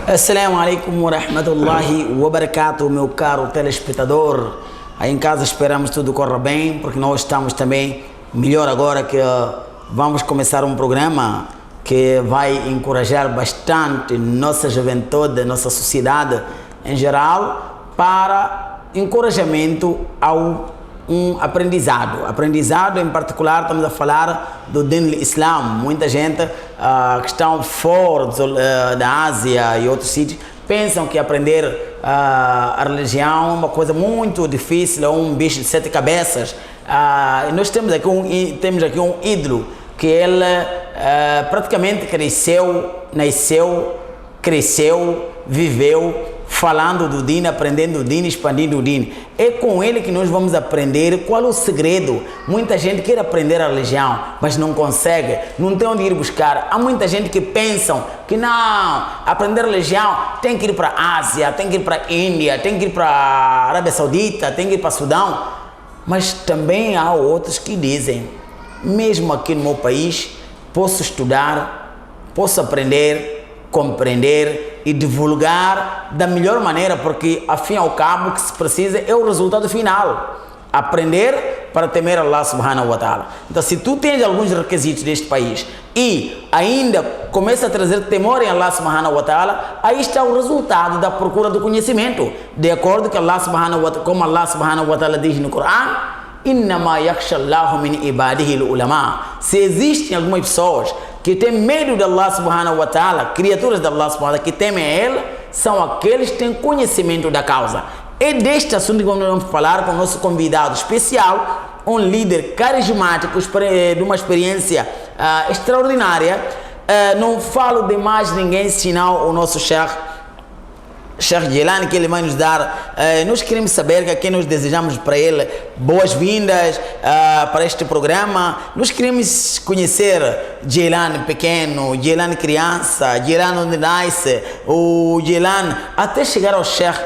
Assalamu alaikum wa rahmatullahi wa barakatuh, meu caro telespectador. Aí em casa esperamos tudo corra bem, porque nós estamos também melhor agora que vamos começar um programa que vai encorajar bastante nossa juventude, nossa sociedade em geral, para encorajamento ao aprendizado em particular. Estamos a falar do Din Islam. Muita gente que estão fora da Ásia e outros sítios pensam que aprender a religião é uma coisa muito difícil, é um bicho de 7 cabeças. Nós temos aqui um ídolo que ele praticamente nasceu, cresceu, viveu falando do Din, aprendendo o Din, expandindo o Din. É com ele que nós vamos aprender qual é o segredo. Muita gente quer aprender a religião, mas não consegue, não tem onde ir buscar. Há muita gente que pensa que não, aprender a religião tem que ir para a Ásia, tem que ir para a Índia, tem que ir para a Arábia Saudita, tem que ir para o Sudão. Mas também há outros que dizem, mesmo aqui no meu país, posso estudar, posso aprender, compreender e divulgar da melhor maneira, porque afim ao cabo o que se precisa é o resultado final, aprender para temer Allah subhanahu wa ta'ala. Então, se tu tens alguns requisitos deste país e ainda começa a trazer temor em Allah subhanahu wa ta'ala, aí está o resultado da procura do conhecimento, de acordo com Allah subhanahu wa ta'ala diz no Corão: Innama yakhshallahu min ibadihi al-ulama. Se existem algumas pessoas que têm medo de Allah subhanahu wa ta'ala, criaturas de Allah subhanahu wa ta'ala que temem a Ele, são aqueles que têm conhecimento da causa. É deste assunto que nós vamos falar com o nosso convidado especial, um líder carismático, de uma experiência extraordinária. Não falo de mais ninguém senão o nosso Sheikh Jelani, que ele vai nos dar. Nós queremos saber que aqui nós desejamos para ele boas-vindas para este programa. Nós queremos conhecer Jelani pequeno, Jelani criança, Jelani onde nasce, o Jelani até chegar ao Sheikh.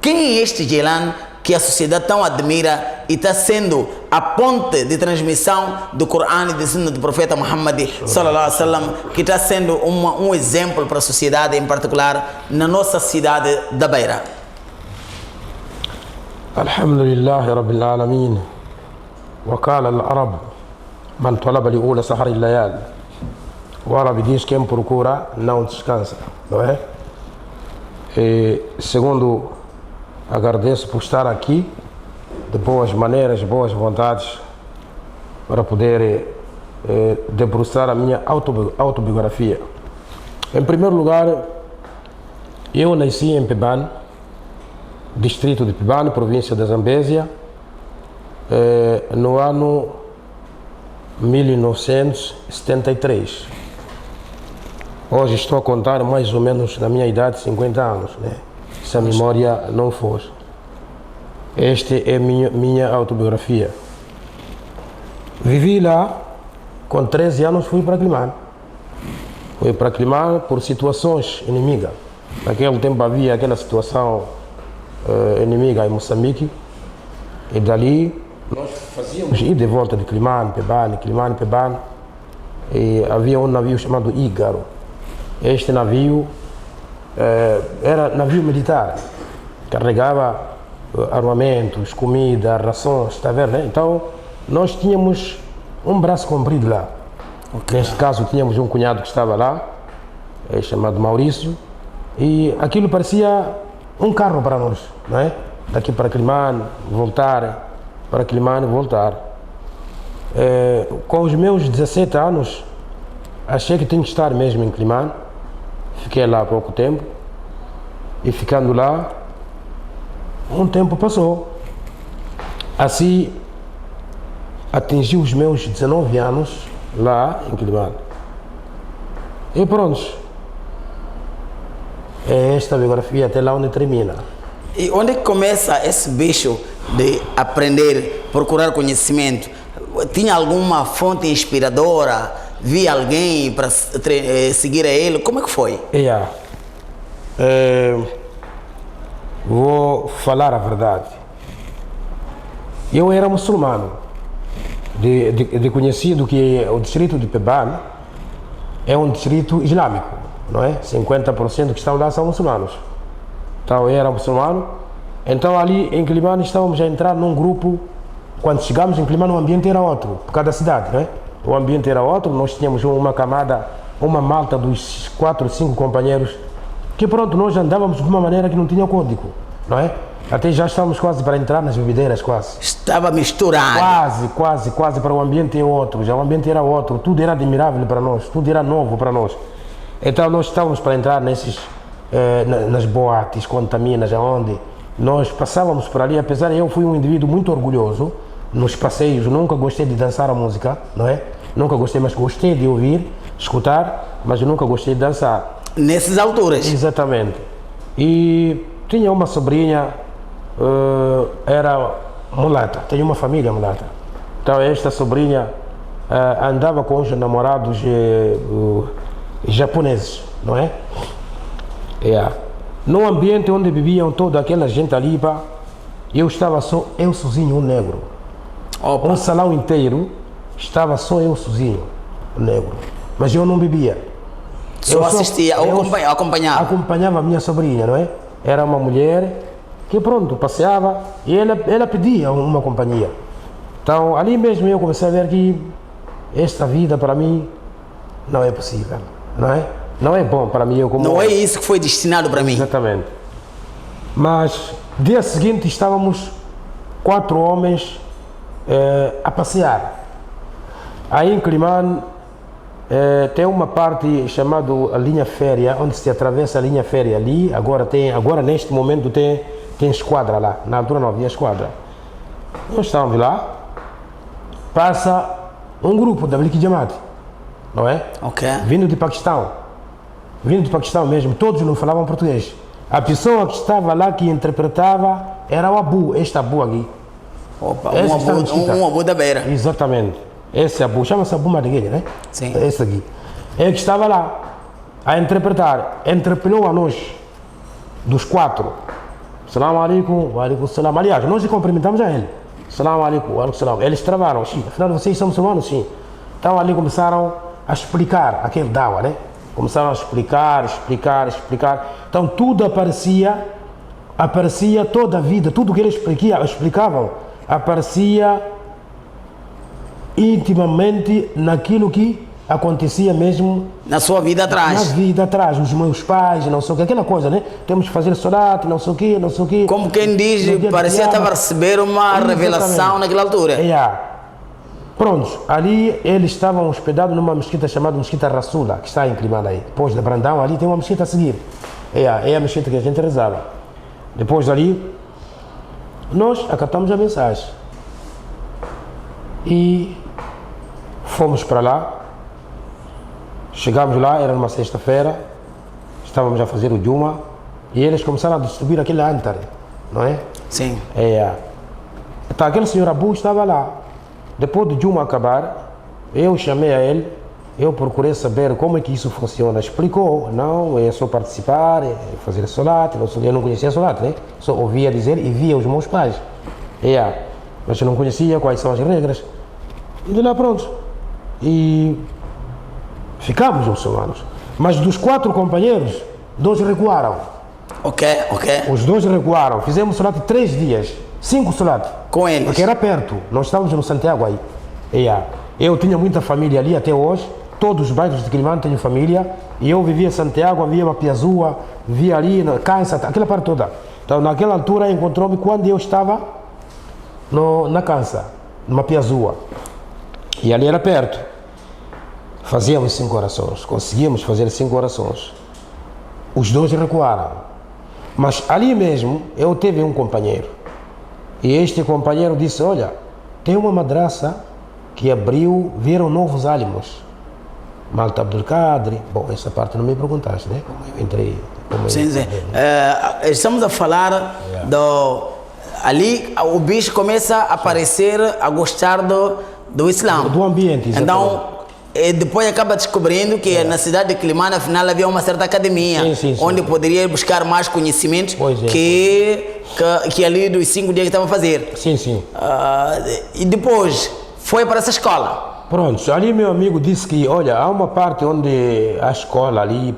Quem é este Jelani que a sociedade tão admira e está sendo a ponte de transmissão do Corão e do ensino do profeta Muhammad sallallahu alaihi wasallam, que está sendo um exemplo para a sociedade, em particular na nossa cidade da Beira? Alhamdulillah Rabbil Alamin. Wa qala al-Arab man talaba li'ula sahar al-layal. O árabe diz: quem procura não descansa, não é? E segundo, agradeço por estar aqui, de boas maneiras, boas vontades, para poder debruçar a minha autobiografia. Em primeiro lugar, eu nasci em Pebane, distrito de Pebane, província da Zambésia, no ano 1973. Hoje estou a contar mais ou menos na minha idade 50 anos, né? Se a memória não fosse. Esta é minha autobiografia. Vivi lá, com 13 anos fui para Climane. Fui para Climane por situações inimigas. Naquele tempo havia aquela situação inimiga em Moçambique. E dali nós fazíamos ir de volta de Climane, Pebane. E havia um navio chamado Ígaro. Este navio era navio militar, carregava armamentos, comida, rações, está vendo, né? Então nós tínhamos um braço comprido lá. Okay. Neste caso tínhamos um cunhado que estava lá, chamado Maurício, e aquilo parecia um carro para nós, não é? Daqui para Climane, voltar, para Climane, voltar. Com os meus 17 anos, achei que tinha que estar mesmo em Climane. Fiquei lá há pouco tempo, e ficando lá, um tempo passou. Assim, atingi os meus 19 anos lá em Climane. E pronto. É esta biografia até lá onde termina. E onde começa esse bicho de aprender, procurar conhecimento? Tinha alguma fonte inspiradora? Vi alguém para seguir a ele? Como é que foi? Vou falar a verdade. Eu era muçulmano, de conhecido que o distrito de Pebane é um distrito islâmico. não é? 50% que estão lá são muçulmanos. Então eu era muçulmano. Então ali em Quilimane estávamos a entrar num grupo. Quando chegámos em Quilimane o ambiente era outro, por causa da cidade, não é? O ambiente era outro, nós tínhamos uma camada, uma malta dos 4 ou 5 companheiros, que pronto, nós andávamos de uma maneira que não tinha código, não é? Até já estávamos quase para entrar nas bebedeiras, quase. Estava misturado. Quase, para o ambiente é outro, já o ambiente era outro, tudo era admirável para nós, tudo era novo para nós. Então nós estávamos para entrar nesses, nas boates, contaminas, aonde nós passávamos por ali, apesar de eu fui um indivíduo muito orgulhoso, nos passeios, nunca gostei de dançar a música, não é? Nunca gostei, mas gostei de ouvir, escutar, mas nunca gostei de dançar. Nessas alturas? Exatamente. E tinha uma sobrinha, era mulata, tenho uma família mulata. Então esta sobrinha andava com os namorados japoneses, não é? No ambiente onde viviam toda aquela gente ali, eu estava só, eu sozinho, um negro. Opa. Um salão inteiro, estava só eu sozinho, negro. Mas eu não bebia. Só assistia, acompanhava? Acompanhava a minha sobrinha, não é? Era uma mulher que pronto, passeava e ela pedia uma companhia. Então ali mesmo eu comecei a ver que esta vida para mim não é possível, não é? Não é bom para mim. Não é isso que foi destinado para mim. Exatamente. Mas dia seguinte estávamos 4 homens a passear. Aí em Quilimane tem uma parte chamada a linha férrea, onde se atravessa a linha férrea ali. Agora neste momento tem esquadra lá. Na altura não havia esquadra. Nós estávamos lá, passa um grupo da Bliki Jamaat, não é? Ok. Vindo de Paquistão mesmo, todos não falavam português. A pessoa que estava lá, que interpretava, era o Abu, este Abu aqui. Opa, um Abu da Beira. Exatamente. Esse Abu, chama-se Abu Madigueira, né? Sim. Esse aqui. É que estava lá a interpretar, interpelou a nós, dos 4. Salam alaikum, wa alaikum salam. Aliás, nós cumprimentamos a ele. Salam alaikum, wa alaikum salam. Eles travaram, sim. Afinal, vocês são muçulmanos, sim. Então ali começaram a explicar aquele dawa, né? Começaram a explicar. Então tudo aparecia toda a vida, tudo que eles explicavam, aparecia intimamente naquilo que acontecia mesmo na sua vida atrás. Na vida atrás, os meus pais, não sei o que, aquela coisa, né? Temos que fazer solat, não sei o que. Como quem diz, parecia estar a receber uma revelação naquela altura. Prontos, ali eles estavam hospedados numa mesquita chamada Mesquita Rassula, que está em Quilimane aí. Depois da Brandão, ali tem uma mesquita a seguir. É a mesquita que a gente rezava. Depois dali, nós acatamos a mensagem. E fomos para lá. Chegamos lá, era numa sexta-feira. Estávamos a fazer o Juma. E eles começaram a distribuir aquele altar, não é? Sim. Então aquele senhor Abu estava lá. Depois do Juma acabar, eu chamei a ele, eu procurei saber como é que isso funciona. Explicou, não, é só participar, é fazer solat, eu não conhecia solat, né? Só ouvia dizer e via os meus pais. Mas eu não conhecia quais são as regras. E de lá pronto. E ficamos muçulmanos. Mas dos 4 companheiros, 2 recuaram. Ok. Os 2 recuaram. Fizemos solat 3 dias. 5 solat. Com eles? Porque era perto. Nós estávamos no Santiago aí. Eu tinha muita família ali até hoje. Todos os bairros de Quilimane têm família. E eu vivia em Santiago, vivia na Piazua, vivia ali, Cansa, aquela parte toda. Então naquela altura encontrou-me quando eu estava na Cansa, numa Piazua. E ali era perto. Fazíamos 5 orações. Conseguíamos fazer 5 orações. Os 2 recuaram. Mas ali mesmo eu tive um companheiro. E este companheiro disse, olha, tem uma madraça que abriu, vieram novos álamos. Malta Abdul Qadir. Bom, essa parte não me perguntaste, né? Como eu entrei. Sim. Estamos a falar do... Ali o bicho começa a aparecer, a gostar do Islã. Do ambiente, exatamente. Então, depois acaba descobrindo que na cidade de Quilimane, afinal, havia uma certa academia, sim. onde poderia buscar mais conhecimentos que ali dos 5 dias que estava a fazer. Sim. E depois foi para essa escola. Pronto, ali meu amigo disse que, olha, há uma parte onde a escola ali,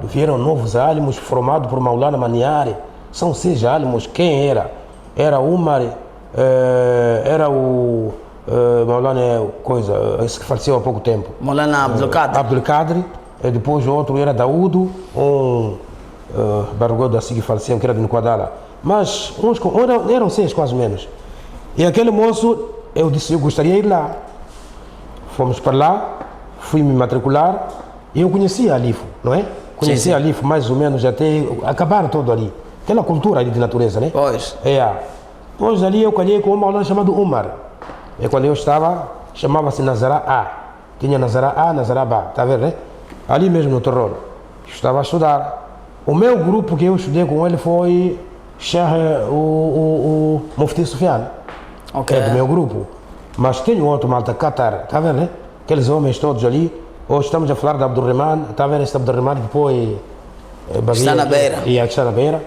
vieram novos álimos formados por Maulana Maniari, são 6 álimos, quem era? Era Umar, era o Maulana, esse que faleceu há pouco tempo. Maulana Abdul Qadir, depois o outro era Daúdo, Bargodo assim que faleceu, que era de Nquadala. Mas eram 6 quase menos. E aquele moço, eu disse, eu gostaria de ir lá. Fomos para lá, fui me matricular e eu conhecia a Alifo, não é? Conhecia a Alifo mais ou menos até acabar todo ali. Aquela cultura ali de natureza, né? Pois. Pois ali eu calhei com um maulana chamado Umar. E quando eu estava, chamava-se Nazará A. Tinha Nazará A, Nazará B, está a ver, né? Ali mesmo no terror. Estava a estudar. O meu grupo que eu estudei com ele foi o Mufti Sufyan. Ok. É do meu grupo. Mas tem outro malta, Qatar, está a ver, né? Aqueles homens todos ali. Hoje estamos a falar de Abdurrahman, está a ver esse Abdurrahman que foi... Está na beira. E aqui está na beira.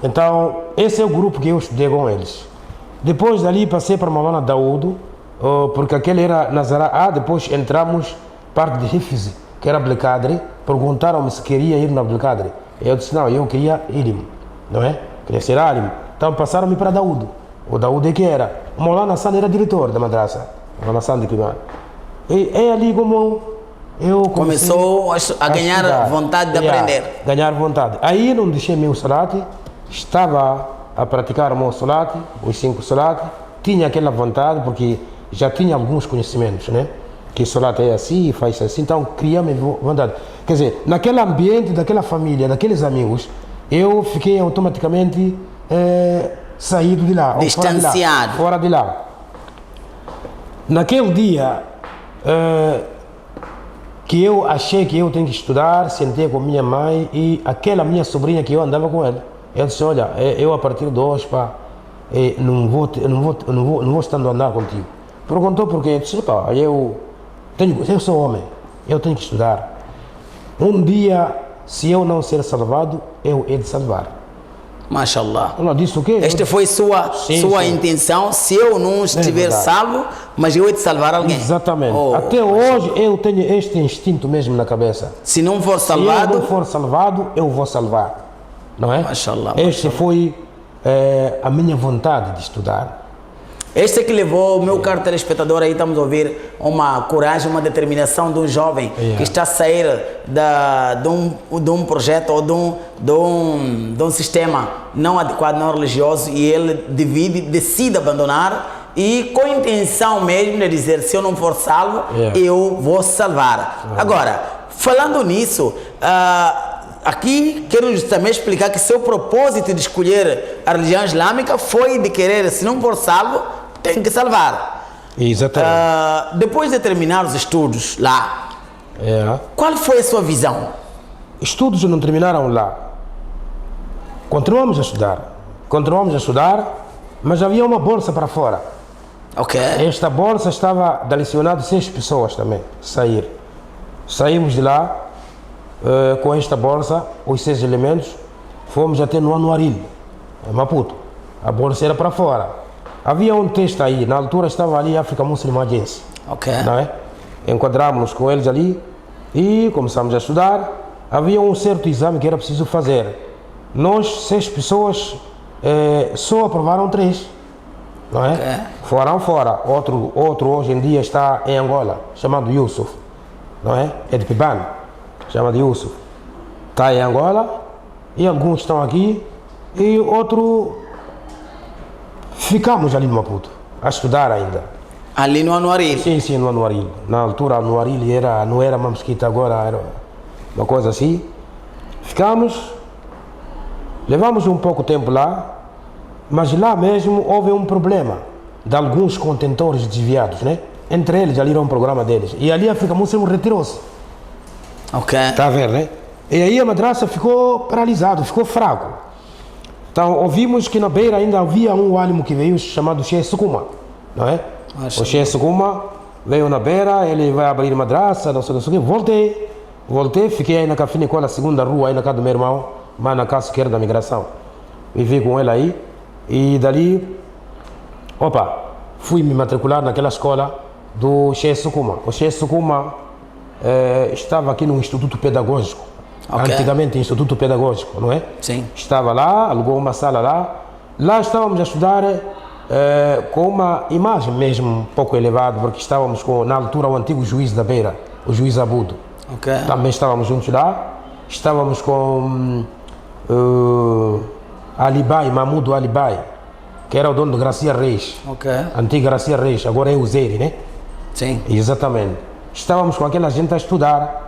Então, esse é o grupo que eu estudei com eles. Depois dali passei para Maulana Daúdo, porque aquele era Nazará A, depois entramos parte de Hifz, que era Abdul Qadir. Perguntaram-me se queria ir no Abdul Qadir. Eu disse, não, eu queria Ilim, não é? Queria ser Alim. Então passaram-me para Daúdo. O Daúdo é que era? O Maulana Hassan era diretor da madraça. Maulana Hassan de Kiman. E é ali como eu começou a ganhar estudar. Vontade de aprender. Ganhar vontade. Aí não deixei meu salate, estava a praticar o meu salate, os 5 salates, tinha aquela vontade porque já tinha alguns conhecimentos, né? Que o salate é assim, faz assim, então criei-me vontade. Quer dizer, naquele ambiente, daquela família, daqueles amigos, eu fiquei automaticamente saído de lá. Distanciado. Fora de lá. Naquele dia que eu achei que eu tenho que estudar, sentei com minha mãe e aquela minha sobrinha que eu andava com ela. Eu disse, olha, eu a partir de hoje, não vou estando a andar contigo. Perguntou porquê. Eu disse, pá, eu sou homem, eu tenho que estudar. Um dia, se eu não ser salvado, eu hei de salvar. Mashallah. Ela disse o quê? Esta foi sua intenção, se eu não estiver salvo, mas eu hei de salvar alguém. Exatamente. Até hoje eu tenho este instinto mesmo na cabeça. Se não for salvado... Se eu não for salvado, eu vou salvar. Não é? Mashallah. Este foi a minha vontade de estudar. Este é que levou o meu caro telespectador, aí estamos a ouvir uma coragem, uma determinação de um jovem que está a sair de um projeto ou de um sistema não adequado, não religioso, e ele decide abandonar e com a intenção mesmo de dizer, se eu não for salvo, eu vou salvar. Agora, falando nisso, aqui quero também explicar que seu propósito de escolher a religião islâmica foi de querer, se não for salvo, tem que salvar. Exatamente. Depois de terminar os estudos lá, qual foi a sua visão? Estudos não terminaram lá. Continuamos a estudar, mas havia uma bolsa para fora. Ok. Esta bolsa estava direcionada a 6 pessoas também, Saímos de lá com esta bolsa, os 6 elementos, fomos até no Anuaril, Maputo. A bolsa era para fora. Havia um texto aí, na altura estava ali a África Muslim Agency. Ok. Não é? Enquadrámos-nos com eles ali e começamos a estudar. Havia um certo exame que era preciso fazer. Nós, 6 pessoas, só aprovaram 3. Não é? Okay. Foram fora. Outro hoje em dia está em Angola, chamado Yusuf. Não é? É de Pibano. Chama de Yusuf. Está em Angola e alguns estão aqui e outro ficamos ali no Maputo a estudar ainda. Ali no Anuaril? Sim, no Anuaril. Na altura o Anuaril não era uma mesquita, agora era uma coisa assim. Ficamos, levamos um pouco tempo lá, mas lá mesmo houve um problema de alguns contentores desviados, né? Entre eles ali era um programa deles. E ali a África Muslim retirou-se. Ok. Está a ver, né? E aí a madraça ficou paralisado, ficou fraco. Então ouvimos que na beira ainda havia um álimo que veio chamado Sheikh Sukuma, não é? O Sheikh Sukuma veio na beira, ele vai abrir madraça, não sei o que. Voltei, fiquei aí na Café na segunda rua, aí na casa do meu irmão, mas na casa esquerda da migração. Vivi com ele aí e dali, fui me matricular naquela escola do Sheikh Sukuma. O Sheikh Sukuma estava aqui no Instituto Pedagógico. Ok. Antigamente Instituto Pedagógico, não é? Sim. Estava lá, alugou uma sala lá. Lá estávamos a estudar com uma imagem mesmo um pouco elevada, porque estávamos com, na altura, o antigo juiz da Beira, o juiz Abudo. Ok. Também estávamos juntos lá. Estávamos com Alibai, Mahmoud Alibai, que era o dono de Gracia Reis. Ok. Antiga Gracia Reis, agora é o Zeri, né? Sim. Exatamente. Estávamos com aquela gente a estudar.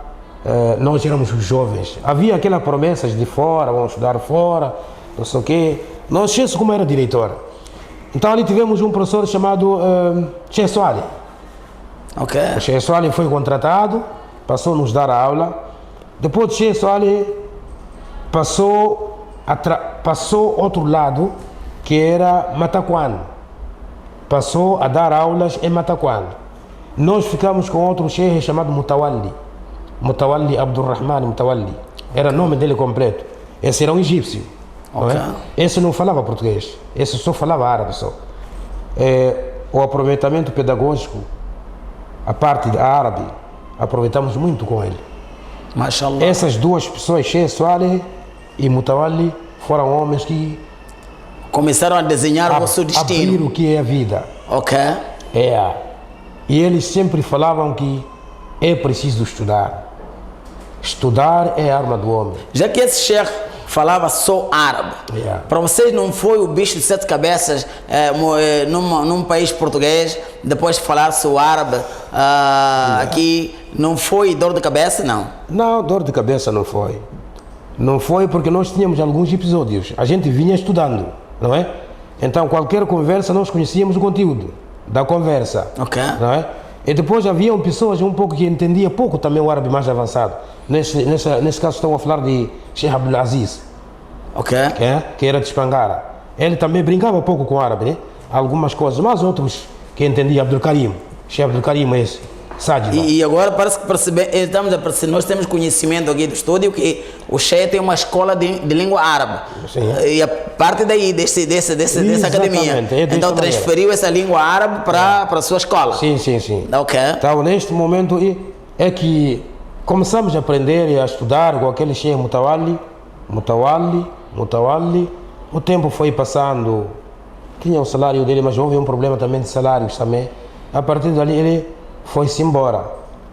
Nós éramos os jovens. Havia aquelas promessas de fora, vamos estudar fora, não sei o quê. Não esqueço como era diretor. Então ali tivemos um professor chamado Che Soali. Ok. O Che Soali foi contratado, passou a nos dar a aula. Depois de Che Soali passou outro lado, que era Mataquan. Passou a dar aulas em Mataquan. Nós ficamos com outro chefe chamado Mutawalli Abdurrahman Mutawalli. Era o nome dele completo. Esse era um egípcio. Não é? Esse não falava português. Esse só falava árabe só. O aproveitamento pedagógico, a parte da árabe, aproveitamos muito com ele. Mashallah. Essas duas pessoas, Sheikh Soali e Mutawalli, foram homens que Começaram a desenhar o vosso destino. abriram o que é a vida. Ok. E eles sempre falavam que é preciso estudar. Estudar é a arma do homem. Já que esse sheikh falava só árabe, para vocês não foi o bicho de sete cabeças num país português, depois de falar só árabe, aqui não foi dor de cabeça, não? Não, dor de cabeça não foi. Não foi porque nós tínhamos alguns episódios. A gente vinha estudando, não é? Então qualquer conversa nós conhecíamos o conteúdo da conversa. Ok. Não é? E depois haviam pessoas um pouco que entendiam pouco também o árabe mais avançado. Nesse caso estão a falar de Sheikh Abdul Aziz, Ok. que era de Espangara. Ele também brincava pouco com o árabe, né? Algumas coisas, mas outros que entendiam Abdul Karim. Sheikh Abdul Karim é esse. Sádiba. E agora parece que estamos a perceber, nós temos conhecimento aqui do estúdio que o Sheikh tem uma escola de língua árabe. Sim. E a parte daí, dessa academia. Então transferiu essa língua árabe para a sua escola. Sim. Ok. Então neste momento é que começamos a aprender e a estudar com aquele Sheikh Mutawalli. O tempo foi passando, tinha o salário dele, mas houve um problema também de salários também. A partir dali ele foi-se embora.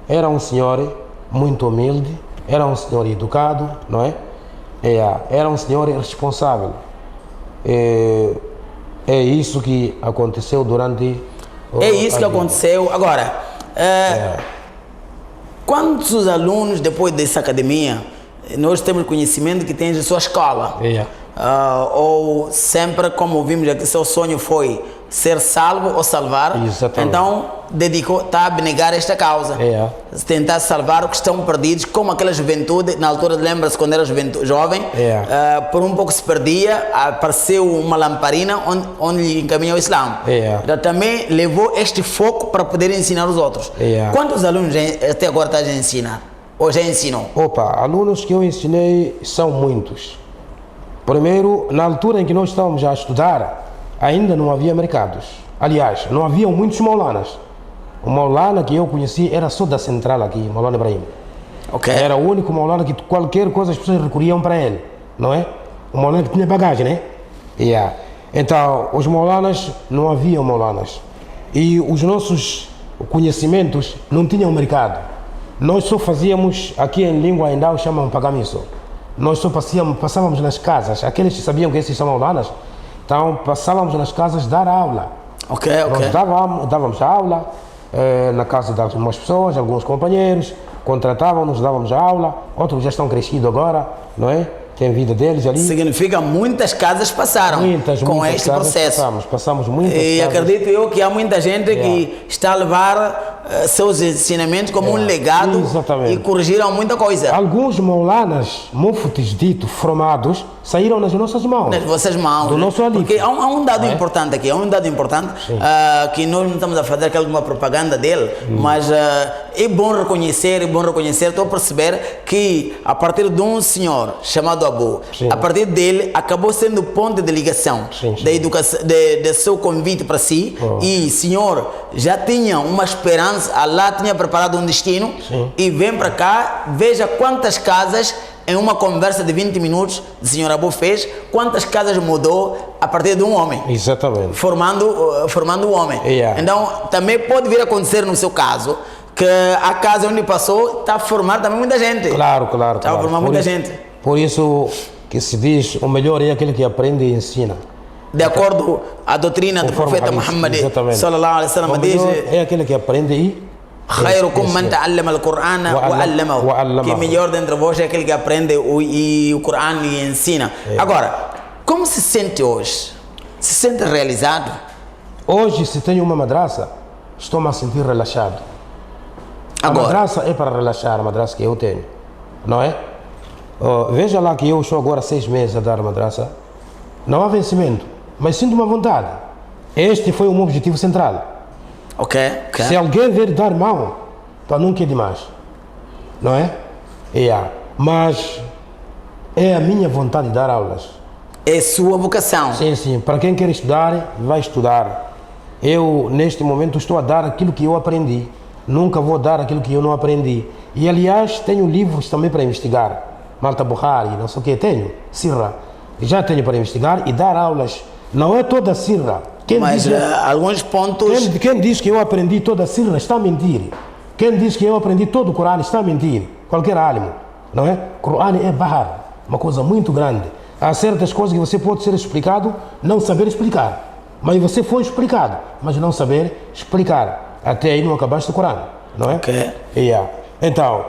Era um senhor muito humilde, era um senhor educado, não é? Era um senhor responsável. É isso que aconteceu durante... É isso que aconteceu. Agora, quantos alunos depois dessa academia, nós temos conhecimento que tem a sua escola? Ou sempre, como vimos aqui, seu sonho foi ser salvo ou salvar. Exatamente. Então está a abnegar esta causa, tentar salvar os que estão perdidos, como aquela juventude, na altura lembra-se quando era jovem, por um pouco se perdia, apareceu uma lamparina onde lhe encaminhou o Islã. Também levou este foco para poder ensinar os outros. Quantos alunos até agora estás a ensinar? Ou já ensinou? Alunos que eu ensinei são muitos. Primeiro, na altura em que nós estávamos a estudar, ainda não havia mercados. Aliás, não haviam muitos maulanas. O maulana que eu conheci era só da central aqui, Maulana Ibrahim. Ok. Era o único maulana que qualquer coisa as pessoas recorriam para ele, não é? O maulana que tinha bagagem, né? Então, os maulanas, não haviam maulanas. E os nossos conhecimentos não tinham mercado. Nós só fazíamos, aqui em língua ainda chamam pagamisso. Nós só passávamos nas casas, aqueles que sabiam que esses são maulanas, então passávamos nas casas dar aula. Nós dávamos aula na casa de algumas pessoas, alguns companheiros, contratavam-nos, dávamos aula, outros já estão crescidos agora, não é? Tem vida deles ali. Significa muitas casas passaram com este processo. Passamos muitas casas. E acredito eu que há muita gente que está a levar seus ensinamentos como um legado exatamente. e corrigiram muita coisa. Alguns maulanas, muftis ditos, formados, saíram nas nossas mãos. Nas vossas mãos. Do nosso alívio. Porque há um dado importante aqui, que nós não estamos a fazer aquela propaganda dele, mas é bom reconhecer, estou a perceber que a partir de um senhor chamado Abu, a partir dele acabou sendo ponto de ligação da educação, de seu convite para si, e senhor já tinha uma esperança, Allah tinha preparado um destino, e vem para cá, veja quantas casas em uma conversa de 20 minutos o senhor Abu fez, quantas casas mudou a partir de um homem. Exatamente. Formando o homem. Então, também pode vir a acontecer no seu caso, que a casa onde passou está a formar também muita gente. Claro. Está a formar muita gente. Por isso que se diz, o melhor é aquele que aprende e ensina. De acordo com a doutrina do profeta Muhammad sallallahu alaihi wasallam, o melhor é aquele que aprende e khairukum man ta'allama al-Qur'ana wa 'allamahu. Que melhor dentre vós é aquele que aprende o Corão e ensina. Agora, como se sente hoje? Se sente realizado? Hoje, se tenho uma madraça, estou-me a sentir relaxado. Agora, a madraça é para relaxar, a madraça que eu tenho, não é? Veja lá que eu estou agora 6 meses a dar a madraça. Não há vencimento, mas sinto uma vontade. Este foi o meu objetivo central. Se alguém ver dar mão, para nunca é demais, não é? Mas é a minha vontade de dar aulas. É sua vocação. Sim. Para quem quer estudar, vai estudar. Eu, neste momento, estou a dar aquilo que eu aprendi. Nunca vou dar aquilo que eu não aprendi. E, aliás, tenho livros também para investigar. Malta Bukhari, não sei o que, tenho. Sirra. Já tenho para investigar e dar aulas. Não é toda a Sirra. Mas alguns pontos... Quem diz que eu aprendi toda a Sirra está a mentir. Quem diz que eu aprendi todo o Corão está a mentir. Qualquer álimo, não é? O Corão é bahar, uma coisa muito grande. Há certas coisas que você pode ser explicado, não saber explicar. Mas você foi explicado, mas não saber explicar. Até aí não acabaste o Corão, não é? Então,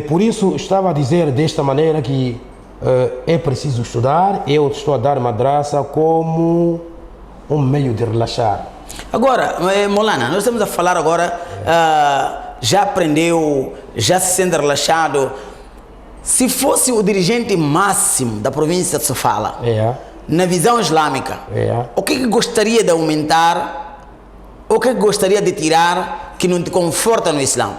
por isso estava a dizer desta maneira que é preciso estudar. Eu estou a dar madraça como um meio de relaxar. Agora, Maulana, nós estamos a falar agora, já aprendeu, já se sente relaxado. Se fosse o dirigente máximo da província de Sofala, na visão islâmica, o que gostaria de aumentar, o que gostaria de tirar que não te conforta no Islã?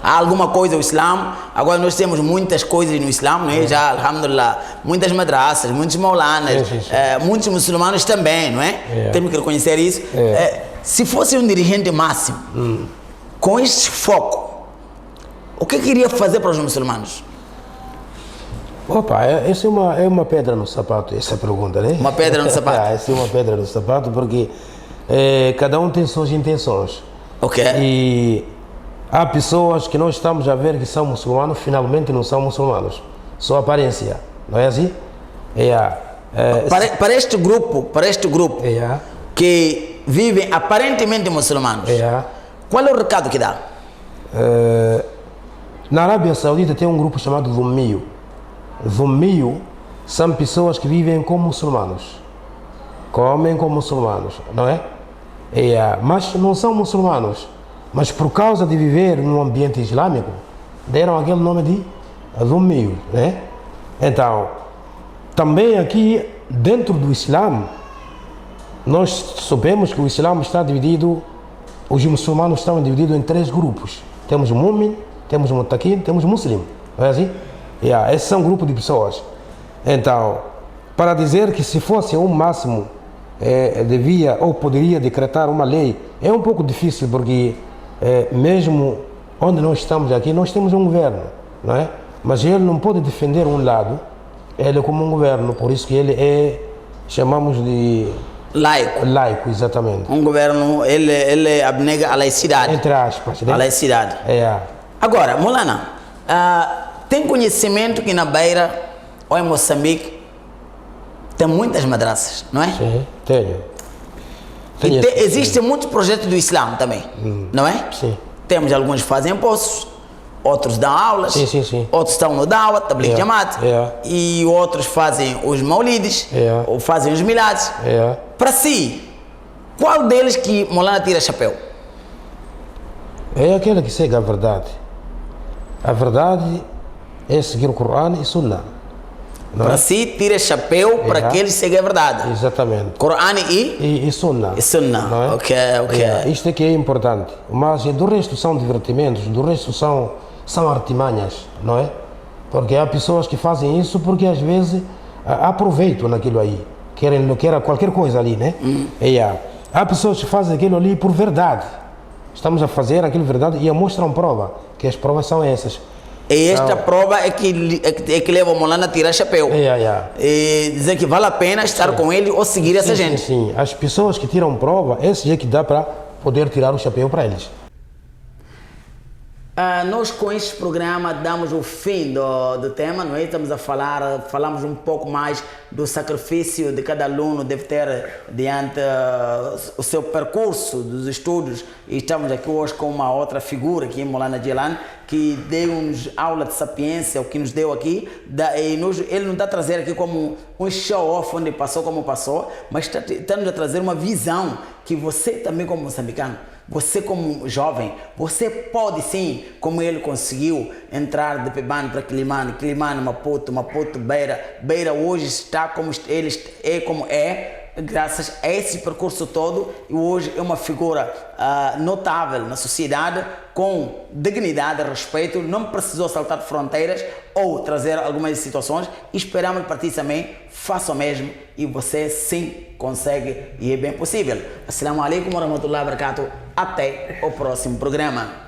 Há alguma coisa no Islã? Agora nós temos muitas coisas no Islã, não é? Já, alhamdulillah, muitas madraças, muitos maulanas, muitos muçulmanos também, não é? Temos que reconhecer isso. Se fosse um dirigente máximo, com este foco, o que queria fazer para os muçulmanos? Opa, essa é uma pedra no sapato, essa pergunta, né? Uma pedra no sapato. Essa é uma pedra no sapato, porque cada um tem suas intenções. E há pessoas que nós estamos a ver que são muçulmanos, finalmente não são muçulmanos. Só aparência, não é assim? Para este grupo que vivem aparentemente muçulmanos, qual é o recado que dá? Na Arábia Saudita tem um grupo chamado Dhummiyu. Dhummiyu são pessoas que vivem como muçulmanos, comem como muçulmanos, não é? Mas não são muçulmanos. Mas por causa de viver num ambiente islâmico, deram aquele nome de Dhummiyu, né? Então, também aqui dentro do Islã, nós sabemos que o Islã está dividido, os muçulmanos estão divididos em 3 grupos. Temos o Mu'min, temos o Muttaqin, temos o Muslim, não é assim? Esses são um grupo de pessoas. Então, para dizer que se fosse um máximo, devia ou poderia decretar uma lei, é um pouco difícil, porque mesmo onde nós estamos aqui, nós temos um governo, não é? Mas ele não pode defender um lado, ele é como um governo, por isso que ele chamamos de laico, exatamente. Um governo, ele abnega a laicidade. Entre aspas, né? A laicidade. Agora, Maulana, tem conhecimento que na Beira ou em Moçambique tem muitas madraças, não é? Sim, tenho. Existem muitos projetos do Islã também, não é? Sim. Temos alguns que fazem poços, outros dão aulas, outros estão no Dawa, Tabligh Jamaat, e outros fazem os maulides, ou fazem os milads. Para si, Qual deles que Molana tira chapéu? É aquele que segue a verdade. A verdade é seguir o Corão e Sunnah. Para si, tira chapéu para aqueles que seguem a verdade. Exatamente. Corão e Sunnah. E Sunnah. Não é? Ok. Isto aqui é importante. Mas do resto são divertimentos, do resto são artimanhas, não é? Porque há pessoas que fazem isso porque às vezes aproveitam naquilo aí. Querem qualquer coisa ali, né? Há pessoas que fazem aquilo ali por verdade. Estamos a fazer aquilo verdade e a mostram prova, que as provas são essas. E esta prova é que leva o Molana a tirar chapéu. E dizer que vale a pena estar com ele ou seguir essa gente. Sim. As pessoas que tiram prova, esse é que dá para poder tirar o chapéu para eles. Nós com este programa damos o fim do tema, não é? Estamos a falamos um pouco mais do sacrifício de cada aluno deve ter diante o seu percurso dos estudos, e estamos aqui hoje com uma outra figura aqui, Molana Djelan, que deu-nos aula de sapiência, o que nos deu aqui, ele não está a trazer aqui como um show-off onde passou como passou, mas está-nos a trazer uma visão que você também como moçambicano, você como jovem, você pode sim, como ele conseguiu entrar de Pebane para Quilimane, Maputo, Beira hoje está como ele é como é, graças a esse percurso todo, e hoje é uma figura notável na sociedade, com dignidade, respeito, não precisou saltar fronteiras ou trazer algumas situações. Esperamos que para ti também faça o mesmo e você sim consegue, e é bem possível. Assalamu alaikum wa rahmatullahi wa barakatuh. Até o próximo programa.